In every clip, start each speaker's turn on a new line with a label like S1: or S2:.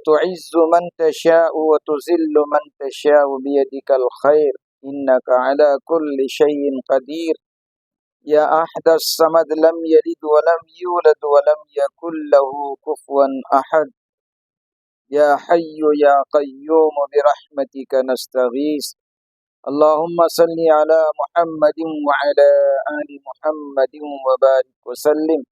S1: تعز من تشاء وتذل من تشاء بيدك الخير إنك على كل شيء قدير يا أحد الصمد لم يلد ولم يولد ولم يكن له كفوا أحد يا حي يا قيوم برحمتك نستغيث اللهم صل على محمد وعلى آل محمد وبارك وسلم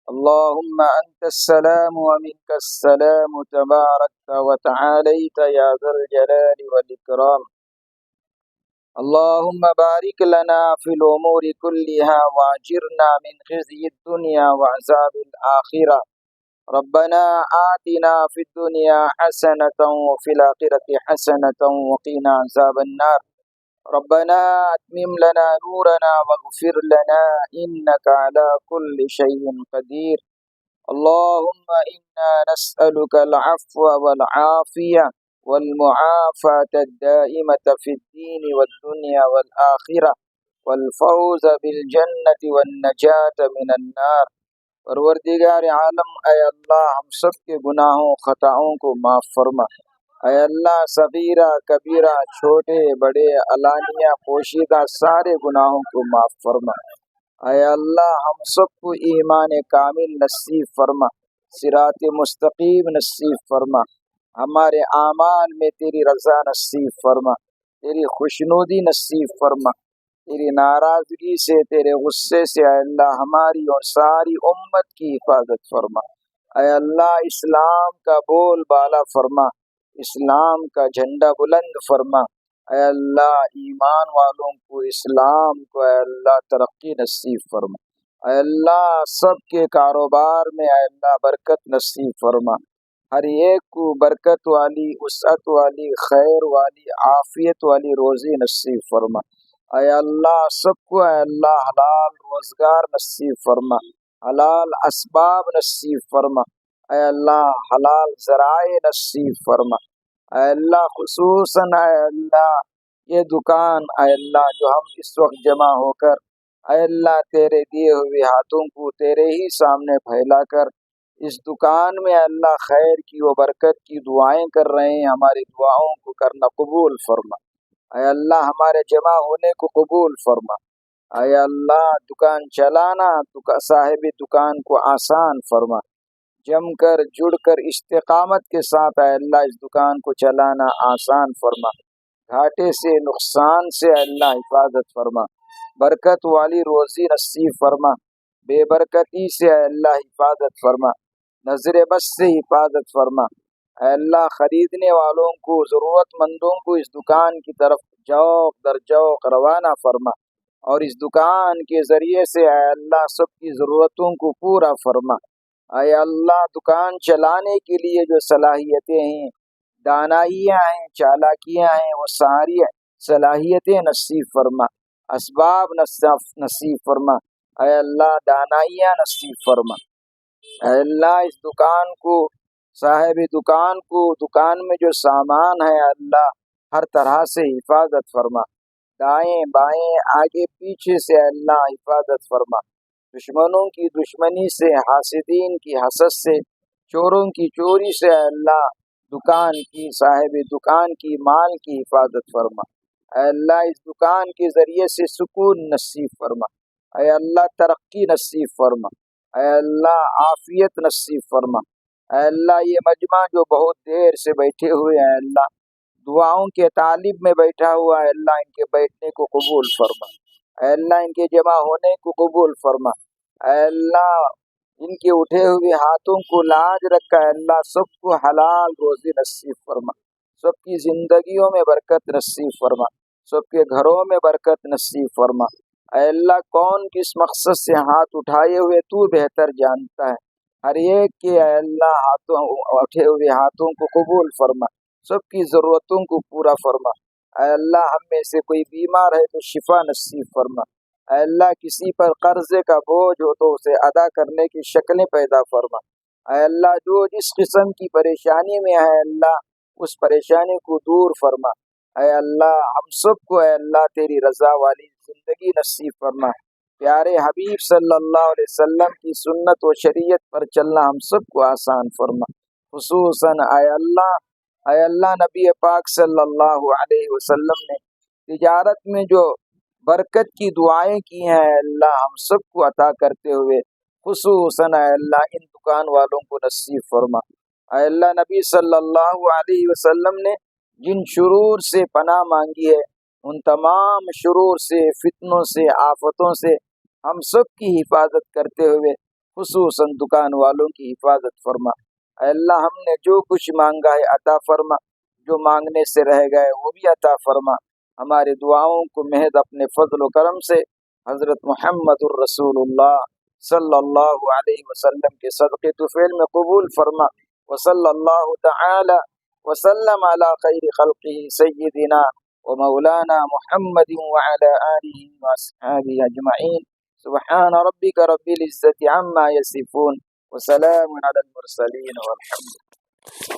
S1: اللهم أنت السلام ومنك السلام تباركت وتعاليت يا ذا الجلال والإكرام اللهم بارك لنا في الأمور كلها وأجرنا من خزي الدنيا وعذاب الآخرة ربنا آتنا في الدنيا حسنة وفي الآخرة حسنة وقنا عذاب النار ربنا أتمم لنا نورنا واغفر لنا إنك على كل شيء قدير اللهم إنا نسألك العفو والعافية والمعافاة الدائمة في الدين والدنيا والآخرة والفوز بالجنة والنجاة من النار پروردگار عالم اے اللہ ہم سب کے گناہوں خطاؤں کو معاف فرما اے اللہ صغیرہ کبیرہ چھوٹے بڑے علانیہ پوشیدہ سارے گناہوں کو معاف فرما اے اللہ ہم سب کو ایمان کامل نصیب فرما صراط مستقیم نصیب فرما ہمارے اعمال میں تیری رضا نصیب فرما تیری خوشنودی نصیب فرما تیری ناراضگی سے تیرے غصے سے اے اللہ ہماری اور ساری امت کی حفاظت فرما اے اللہ اسلام کا بول بالا فرما اسلام کا جھنڈا بلند فرما اے اللہ ایمان والوں کو اسلام کو اے اللہ ترقی نصیب فرما اے اللہ سب کے کاروبار میں اے اللہ برکت نصیب فرما ہر ایک کو برکت والی وسعت والی خیر والی عافیت والی روزی نصیب فرما اے اللہ سب کو اے اللہ حلال روزگار نصیب فرما حلال اسباب نصیب فرما اے اللہ حلال ذرائع نصیب فرما اے اللہ خصوصاً اے اللہ یہ دکان اے اللہ جو ہم اس وقت جمع ہو کر اے اللہ تیرے دیے ہوئے ہاتھوں کو تیرے ہی سامنے پھیلا کر اس دکان میں اے اللہ خیر کی و برکت کی دعائیں کر رہے ہیں ہماری دعاؤں کو کرنا قبول فرما اے اللہ ہمارے جمع ہونے کو قبول فرما اے اللہ دکان چلانا صاحب دکان کو آسان فرما جم کر جڑ کر استقامت کے ساتھ اے اللہ اس دکان کو چلانا آسان فرما گھاٹے سے نقصان سے اے اللہ حفاظت فرما برکت والی روزی نصیب فرما بے برکتی سے اے اللہ حفاظت فرما نظر بس سے حفاظت فرما اے اللہ خریدنے والوں کو ضرورت مندوں کو اس دکان کی طرف جوق در جوق روانہ فرما اور اس دکان کے ذریعے سے اے اللہ سب کی ضرورتوں کو پورا فرما اے اللہ دکان چلانے کے لیے جو صلاحیتیں ہیں دانائیاں ہیں چالاکیاں ہیں وہ ساری صلاحیتیں نصیب فرما اسباب نصیب فرما اے اللہ دانائیاں نصیب فرما اے اللہ اس دکان کو صاحب دکان کو دکان میں جو سامان ہے اللہ ہر طرح سے حفاظت فرما دائیں بائیں آگے پیچھے سے اللہ حفاظت فرما دشمنوں کی دشمنی سے حاسدین کی حسد سے چوروں کی چوری سے اللہ دکان کی صاحب دکان کی مال کی حفاظت فرما اے اللہ اس دکان کے ذریعے سے سکون نصیب فرما اے اللہ ترقی نصیب فرما اے اللہ عافیت نصیب فرما اے اللہ یہ مجمع جو بہت دیر سے بیٹھے ہوئے ہیں اللہ دعاؤں کے طالب میں بیٹھا ہوا ہے اللہ ان کے بیٹھنے کو قبول فرما اے اللہ ان کے جمع ہونے کو قبول فرما اے اللہ ان کے اٹھے ہوئے ہاتھوں کو لاج رکھا ہے اللہ سب کو حلال روزی نصیب فرما سب کی زندگیوں میں برکت نصیب فرما سب کے گھروں میں برکت نصیب فرما اے اللہ کون کس مقصد سے ہاتھ اٹھائے ہوئے تو بہتر جانتا ہے ہر ایک کے اے اللہ ہاتھوں اٹھے ہوئے ہاتھوں کو قبول فرما سب کی ضرورتوں کو پورا فرما اے اللہ ہم میں سے کوئی بیمار ہے تو شفا نصیب فرما اے اللہ کسی پر قرضے کا بوجھ ہو تو اسے ادا کرنے کی شکلیں پیدا فرما اے اللہ جو جس قسم کی پریشانی میں ہے اللہ اس پریشانی کو دور فرما اے اللہ ہم سب کو اے اللہ تیری رضا والی زندگی نصیب فرما پیارے حبیب صلی اللہ علیہ وسلم کی سنت و شریعت پر چلنا ہم سب کو آسان فرما خصوصاً اے اللہ نبی پاک صلی اللہ علیہ وسلم نے تجارت میں جو برکت کی دعائیں کی ہیں اے اللہ ہم سب کو عطا کرتے ہوئے خصوصاً اے اللہ ان دکان والوں کو نصیب فرما۔ اے اللہ نبی صلی اللہ علیہ وسلم نے جن شرور سے پناہ مانگی ہے ان تمام شرور سے، فتنوں سے، آفتوں سے ہم سب کی حفاظت کرتے ہوئے خصوصاً دکان والوں کی حفاظت فرما۔ اے اللہ ہم نے جو کچھ مانگا ہے عطا فرما، جو مانگنے سے رہ گئے وہ بھی عطا فرما۔ ہماری دعاؤں کو محض اپنے فضل و کرم سے حضرت محمد الرسول اللہ صلی اللہ علیہ وسلم کے صدقے طفیل میں قبول فرما۔ وصلی اللہ تعالی وسلم علی خیر خلقہ سیدنا ومولانا محمد وعلى آلہ واصحابہ اجمعین۔ سبحان ربک رب العزة عما یصفون وسلام علی المرسلین والحمد